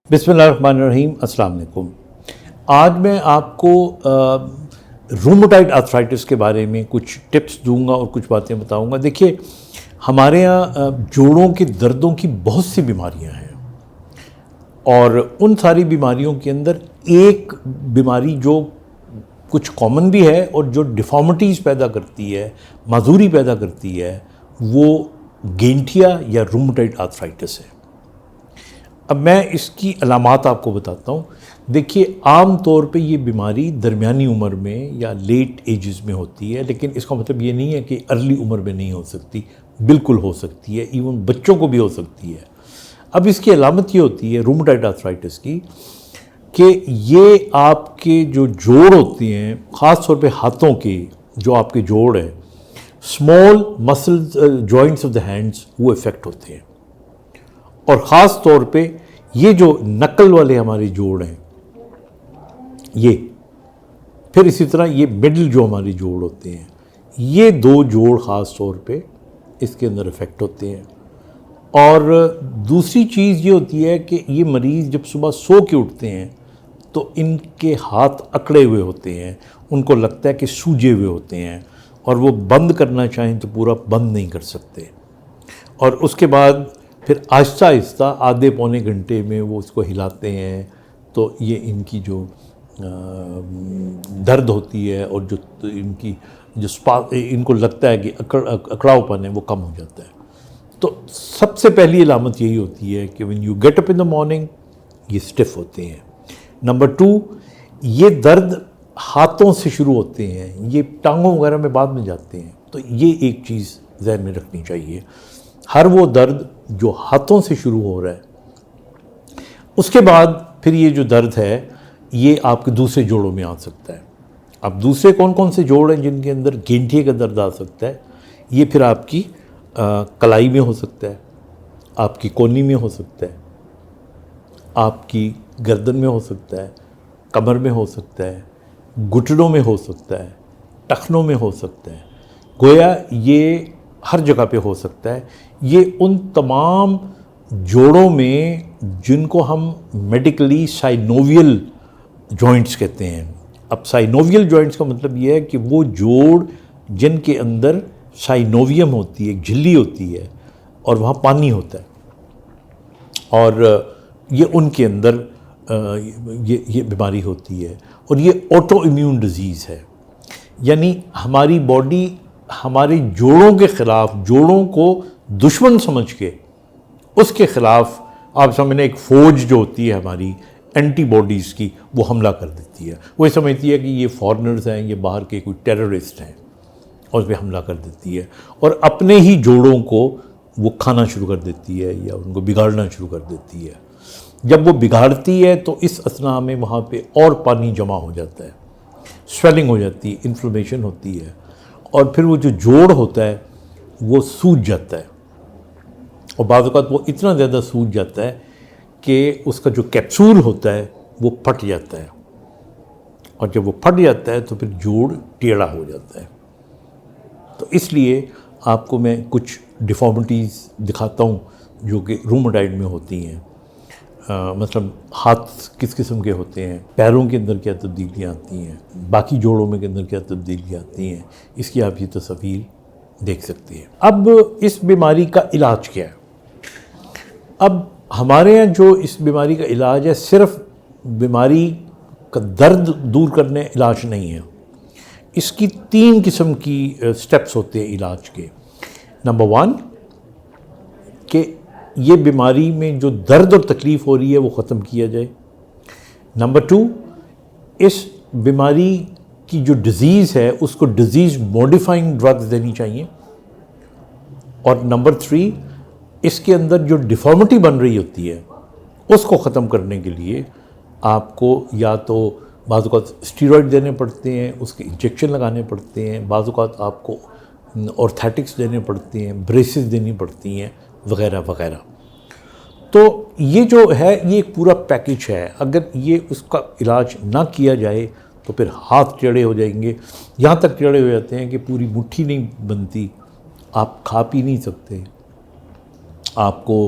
बिस्मिल्लाहिर्रहमानिर्रहीम, अस्सलाम वालेकुम। आज मैं आपको रूमेटॉइड आर्थराइटिस के बारे में कुछ टिप्स दूंगा और कुछ बातें बताऊंगा। देखिए, हमारे यहाँ जोड़ों के दर्दों की बहुत सी बीमारियां हैं और उन सारी बीमारियों के अंदर एक बीमारी जो कुछ कॉमन भी है और जो डिफॉर्मिटीज़ पैदा करती है, माजूरी पैदा करती है, वो गेंठिया या रूमेटॉइड आर्थराइटिस है। अब मैं इसकी अलामात आपको बताता हूँ। देखिए, आम तौर पे ये बीमारी दरमियानी उम्र में या लेट एजेस में होती है, लेकिन इसका मतलब ये नहीं है कि अर्ली उम्र में नहीं हो सकती, बिल्कुल हो सकती है, इवन बच्चों को भी हो सकती है। अब इसकी अलामत ये होती है रूमेटॉइड आर्थराइटिस की कि ये आपके जो जोड़ होते हैं, ख़ास तौर पे हाथों के जो आपके जोड़ हैं, small muscles joints of the hands, वो इफ़ेक्ट होते हैं। और ख़ास तौर पे ये जो नकल वाले हमारे जोड़ हैं, ये फिर इसी तरह ये मिडिल जो हमारे जोड़ होते हैं, ये दो जोड़ ख़ास तौर पे इसके अंदर इफ़ेक्ट होते हैं। और दूसरी चीज़ ये होती है कि ये मरीज़ जब सुबह सो के उठते हैं तो इनके हाथ अकड़े हुए होते हैं, उनको लगता है कि सूजे हुए होते हैं और वो बंद करना चाहें तो पूरा बंद नहीं कर सकते। और उसके बाद फिर आहिस्ता आहिस्ता आधे पौने घंटे में वो उसको हिलाते हैं तो ये इनकी जो दर्द होती है और जो इनकी जो इनको लगता है कि अकड़ावपन है वो कम हो जाता है। तो सबसे पहली अलामत यही होती है कि when you get up in the morning ये स्टिफ होते हैं। नंबर 2, ये दर्द हाथों से शुरू होते हैं, ये टांगों वगैरह में बाद में जाते हैं। तो ये एक चीज़ ज़हन में रखनी चाहिए, हर वो दर्द जो हाथों से शुरू हो रहा है, उसके बाद फिर ये जो दर्द है ये आपके दूसरे जोड़ों में आ सकता है। अब दूसरे कौन कौन से जोड़ हैं जिनके अंदर गेंठिए का दर्द आ सकता है? ये फिर आपकी कलाई में हो सकता है, आपकी कोहनी में हो सकता है, आपकी गर्दन में हो सकता है, कमर में हो सकता है, घुटनों में हो सकता है, टखनों में हो सकता है, गोया ये हर जगह पे हो सकता है। ये उन तमाम जोड़ों में जिनको हम मेडिकली साइनोवियल जॉइंट्स कहते हैं। अब साइनोवियल जॉइंट्स का मतलब ये है कि वो जोड़ जिनके अंदर साइनोवियम होती है, झिल्ली होती है और वहाँ पानी होता है, और ये उनके अंदर ये बीमारी होती है। और ये ऑटो इम्यून डिजीज़ है, यानी हमारी बॉडी हमारे जोड़ों के ख़िलाफ़, जोड़ों को दुश्मन समझ के उसके ख़िलाफ़, आप समझने एक फ़ौज जो होती है हमारी एंटीबॉडीज़ की, वो हमला कर देती है। वो समझती है कि ये फॉरेनर्स हैं, ये बाहर के कोई टेररिस्ट हैं, और उस पर हमला कर देती है और अपने ही जोड़ों को वो खाना शुरू कर देती है या उनको बिगाड़ना शुरू कर देती है। जब वो बिगाड़ती है तो इस असना में वहाँ पे और पानी जमा हो जाता है, स्वेलिंग हो जाती है, इन्फ्लेमेशन होती है, और फिर वो जो जोड़ होता है वो सूज जाता है। और बाज़ औक़ात वो इतना ज़्यादा सूज जाता है कि उसका जो कैप्सूल होता है वो फट जाता है, और जब वो फट जाता है तो फिर जोड़ टेढ़ा हो जाता है। तो इसलिए आपको मैं कुछ डिफॉर्मिटीज़ दिखाता हूँ जो कि रूमेटॉइड में होती हैं। मतलब हाथ किस किस्म के होते हैं, पैरों के अंदर क्या तब्दीलियाँ आती हैं, बाकी जोड़ों में के अंदर क्या तब्दीलियाँ आती हैं, इसकी आप ये तस्वीर देख सकते हैं। अब इस बीमारी का इलाज क्या है? अब हमारे यहाँ जो इस बीमारी का इलाज है, सिर्फ बीमारी का दर्द दूर करने इलाज नहीं है। इसकी 3 किस्म की स्टेप्स होते हैं इलाज के। नंबर 1 कि ये बीमारी में जो दर्द और तकलीफ़ हो रही है वो ख़त्म किया जाए। नंबर 2, इस बीमारी की जो डिज़ीज़ है उसको डिज़ीज़ मॉडिफाइंग ड्रग्स देनी चाहिए। और नंबर 3, इसके अंदर जो डिफॉर्मिटी बन रही होती है उसको ख़त्म करने के लिए आपको या तो बाज़ औक़ात स्टीरॉइड देने पड़ते हैं, उसके इंजेक्शन लगाने पड़ते हैं, बाज़ औक़ात आपको ऑर्थेटिक्स देने पड़ते हैं, ब्रेसेस देनी पड़ती हैं, वग़ैरह वग़ैरह। तो ये जो है ये एक पूरा पैकेज है। अगर ये उसका इलाज ना किया जाए तो फिर हाथ टेढ़े हो जाएंगे, यहाँ तक टेढ़े हो जाते हैं कि पूरी मुट्ठी नहीं बनती, आप खा पी नहीं सकते, आपको